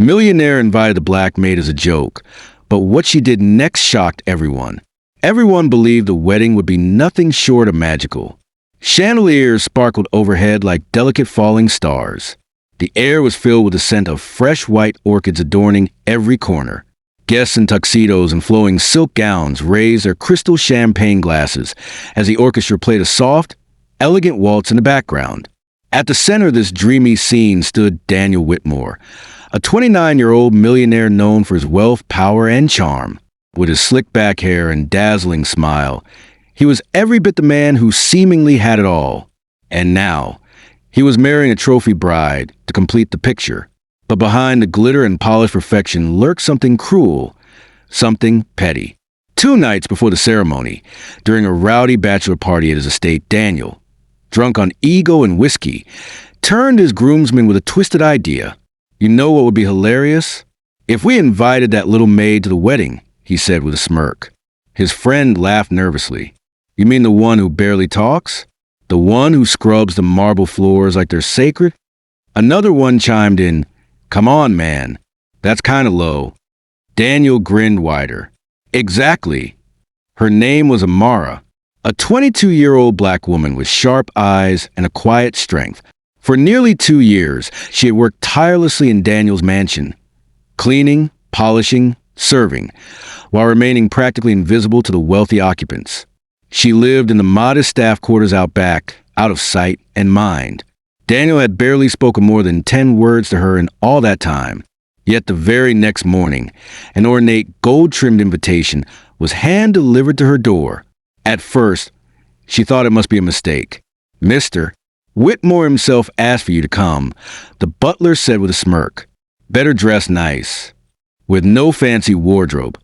Millionaire invited the black maid as a joke, but what she did next shocked everyone. Everyone believed the wedding would be nothing short of magical. Chandeliers sparkled overhead like delicate falling stars. The air was filled with the scent of fresh white orchids adorning every corner. Guests in tuxedos and flowing silk gowns raised their crystal champagne glasses as the orchestra played a soft, elegant waltz in the background. At the center of this dreamy scene stood Daniel Whitmore, a 29-year-old millionaire known for his wealth, power, and charm. With his slick back hair and dazzling smile, he was every bit the man who seemingly had it all. And now, he was marrying a trophy bride to complete the picture. But behind the glitter and polished perfection lurked something cruel, something petty. 2 nights before the ceremony, during a rowdy bachelor party at his estate, Daniel, drunk on ego and whiskey, turned his groomsman with a twisted idea. "You know what would be hilarious? If we invited that little maid to the wedding," he said with a smirk. His friend laughed nervously. "You mean the one who barely talks? The one who scrubs the marble floors like they're sacred?" Another one chimed in, "Come on, man. That's kind of low." Daniel grinned wider. "Exactly." Her name was Amara, a 22-year-old black woman with sharp eyes and a quiet strength. For nearly 2 years, she had worked tirelessly in Daniel's mansion, cleaning, polishing, serving, while remaining practically invisible to the wealthy occupants. She lived in the modest staff quarters out back, out of sight and mind. Daniel had barely spoken more than 10 words to her in all that time. Yet the very next morning, an ornate gold-trimmed invitation was hand-delivered to her door. At first, she thought it must be a mistake. "Mr. Whitmore himself asked for you to come," the butler said with a smirk. "Better dress nice." With no fancy wardrobe,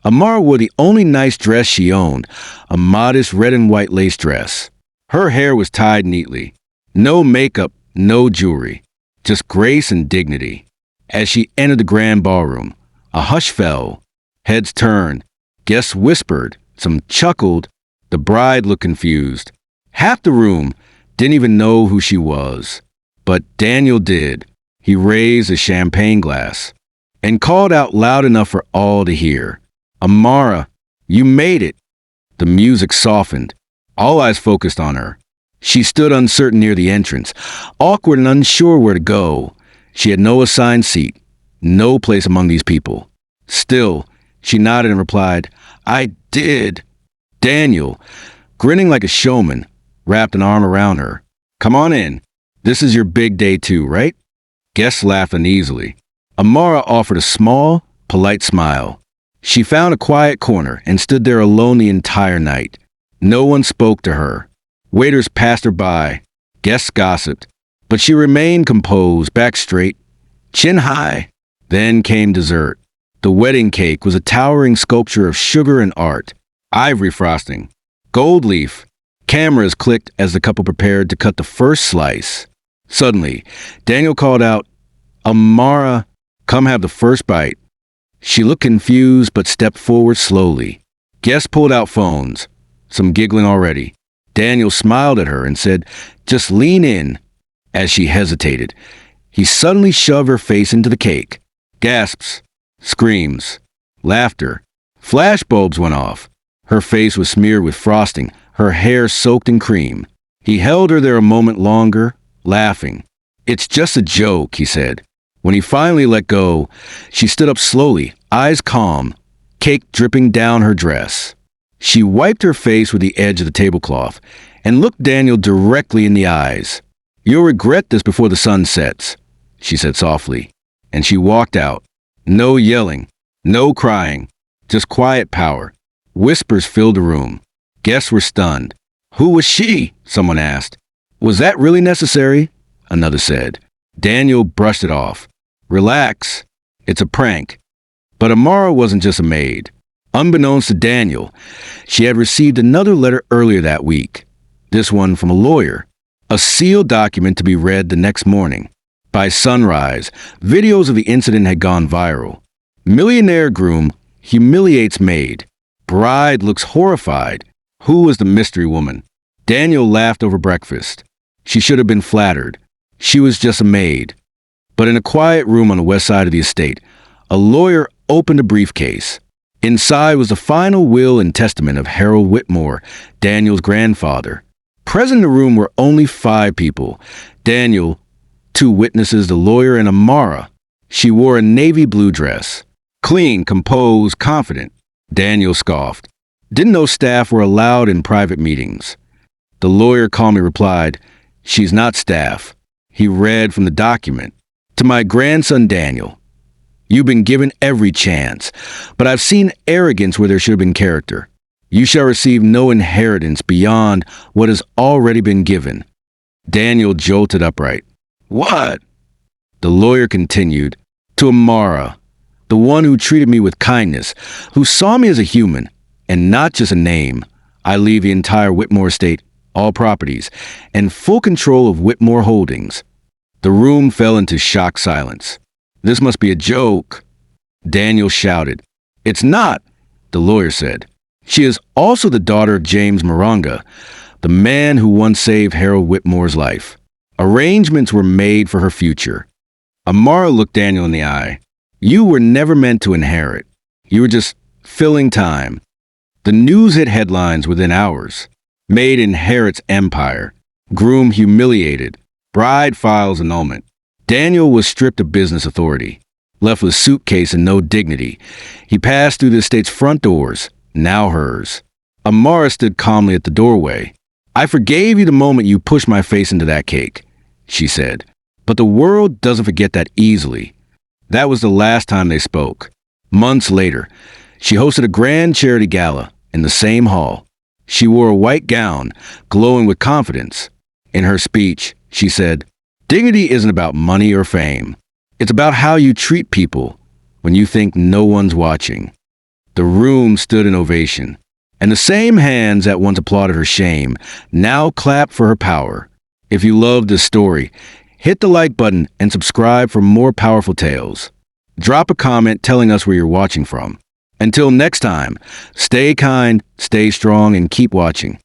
Amara wore the only nice dress she owned, a modest red and white lace dress. Her hair was tied neatly. No makeup, no jewelry, just grace and dignity. As she entered the grand ballroom, a hush fell. Heads turned. Guests whispered. Some chuckled. The bride looked confused. Half the room didn't even know who she was. But Daniel did. He raised a champagne glass and called out loud enough for all to hear, "Amara, you made it." The music softened. All eyes focused on her. She stood uncertain near the entrance, awkward and unsure where to go. She had no assigned seat, no place among these people. Still, she nodded and replied, "I did." Daniel, grinning like a showman, wrapped an arm around her. "Come on in. This is your big day too, right?" Guests laughed uneasily. Amara offered a small, polite smile. She found a quiet corner and stood there alone the entire night. No one spoke to her. Waiters passed her by. Guests gossiped. But she remained composed, back straight, chin high. Then came dessert. The wedding cake was a towering sculpture of sugar and art. Ivory frosting. Gold leaf. Cameras clicked as the couple prepared to cut the first slice. Suddenly, Daniel called out, "Amara, come have the first bite." She looked confused but stepped forward slowly. Guests pulled out phones, some giggling already. Daniel smiled at her and said, "Just lean in." As she hesitated, he suddenly shoved her face into the cake. Gasps, screams, laughter. Flashbulbs went off. Her face was smeared with frosting, her hair soaked in cream. He held her there a moment longer, laughing. "It's just a joke," he said. When he finally let go, she stood up slowly, eyes calm, cake dripping down her dress. She wiped her face with the edge of the tablecloth and looked Daniel directly in the eyes. "You'll regret this before the sun sets," she said softly, and she walked out. No yelling, no crying, just quiet power. Whispers filled the room. Guests were stunned. "Who was she?" someone asked. "Was that really necessary?" another said. Daniel brushed it off. "Relax. It's a prank." But Amara wasn't just a maid. Unbeknownst to Daniel, she had received another letter earlier that week. This one from a lawyer. A sealed document to be read the next morning. By sunrise, videos of the incident had gone viral. Millionaire groom humiliates maid. Bride looks horrified. Who was the mystery woman? Daniel laughed over breakfast. She should have been flattered. She was just a maid. But in a quiet room on the west side of the estate, a lawyer opened a briefcase. Inside was the final will and testament of Harold Whitmore, Daniel's grandfather. Present in the room were only 5 people: Daniel, 2 witnesses, the lawyer, and Amara. She wore a navy blue dress. Clean, composed, confident. Daniel scoffed. Didn't know staff were allowed in private meetings. The lawyer calmly replied, "She's not staff." He read from the document. "To my grandson Daniel, you've been given every chance, but I've seen arrogance where there should have been character. You shall receive no inheritance beyond what has already been given." Daniel jolted upright. "What?" The lawyer continued, "To Amara, the one who treated me with kindness, who saw me as a human, and not just a name, I leave the entire Whitmore estate, all properties, and full control of Whitmore Holdings." The room fell into shocked silence. "This must be a joke," Daniel shouted. "It's not," the lawyer said. "She is also the daughter of James Moronga, the man who once saved Harold Whitmore's life. Arrangements were made for her future." Amara looked Daniel in the eye. "You were never meant to inherit. You were just filling time." The news hit headlines within hours. Maid inherits empire. Groom humiliated. Bride files annulment. Daniel was stripped of business authority, left with suitcase and no dignity. He passed through the estate's front doors, now hers. Amara stood calmly at the doorway. "I forgave you the moment you pushed my face into that cake," she said. "But the world doesn't forget that easily." That was the last time they spoke. Months later, she hosted a grand charity gala in the same hall. She wore a white gown, glowing with confidence. In her speech, she said, "Dignity isn't about money or fame. It's about how you treat people when you think no one's watching." The room stood in ovation, and the same hands that once applauded her shame now clapped for her power. If you loved this story, hit the like button and subscribe for more powerful tales. Drop a comment telling us where you're watching from. Until next time, stay kind, stay strong, and keep watching.